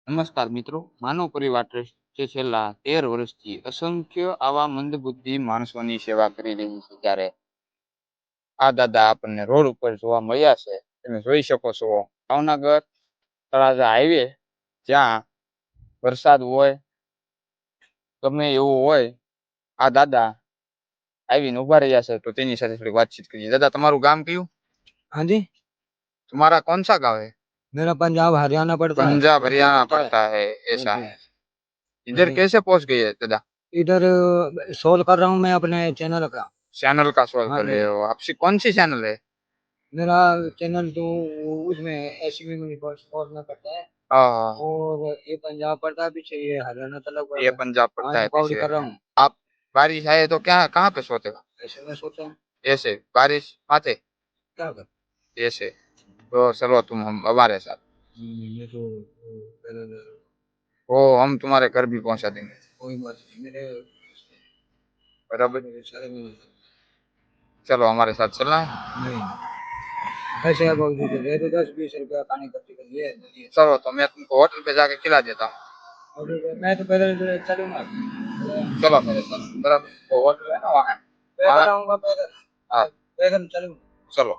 નમસ્કાર મિત્રો, માનવ પરિવાર ટ્રસ્ટ જે છેલ્લા 13 વર્ષથી અસંખ્ય આવા મંદબુદ્ધિ માણસોની સેવા કરી રહી છે. ત્યારે આ દાદા આપણને રોડ ઉપર જોવા મળ્યા છે. તમે જોઈ શકો છો ભાવનગર તળાજા હાઈવે, જ્યાં વરસાદ હોય ગમે એવું હોય, આ દાદા આવીને ઉભા રહ્યા છે. તો તેની સાથે થોડી વાતચીત કરીએ. દાદા, તમારું ગામ કયું? हाँ जी, तुम्हारा कौन सा गाँव है? मेरा पंजाब हरियाणा पड़ता है। पंजाब हरियाणा पड़ता है, ऐसा है। इधर कैसे पहुंच गए दादा? इधर सोल्व कर रहा हूँ मैं अपने चैनल का। चैनल का सॉल्व हाँ कर जी। रहे हो? आपसी कौन सी चैनल है? मेरा चैनल तो उसमें एसवी में स्पोर्ट में करता है, हाँ, और ये पंजाब पड़ता है, पीछे ये हरियाणा तलक ये पड़ता है। पंजाब हाँ, पड़ता है पकौड़ी पीछे। कर रहा हूँ। आप बारिश आए तो क्या कहाँ पे सोते हो? ऐसे मैं सोचा हूँ ऐसे बारिश आते क्या कर। ऐसे? तो चलो तुम हम हमारे साथ, ये तो वो हम तुम्हारे घर भी पहुंचा देंगे। कोई बात नहीं, मेरे बराबर, मेरे सारे में चलो हमारे साथ चलना है। नहीं, ऐसे आप दे दो 10-20 रुपया खाने का टिकट ये ये। चलो तो मैं तुमको होटल पे जाके खिला देता हूँ। और मैं तो पैदल चलूंगा, चलो मेरे साथ, बराबर। वो होटल है ना वहाँ, पैदल आऊंगा, पैदल हाँ, पैदल चलूंगा। चलो।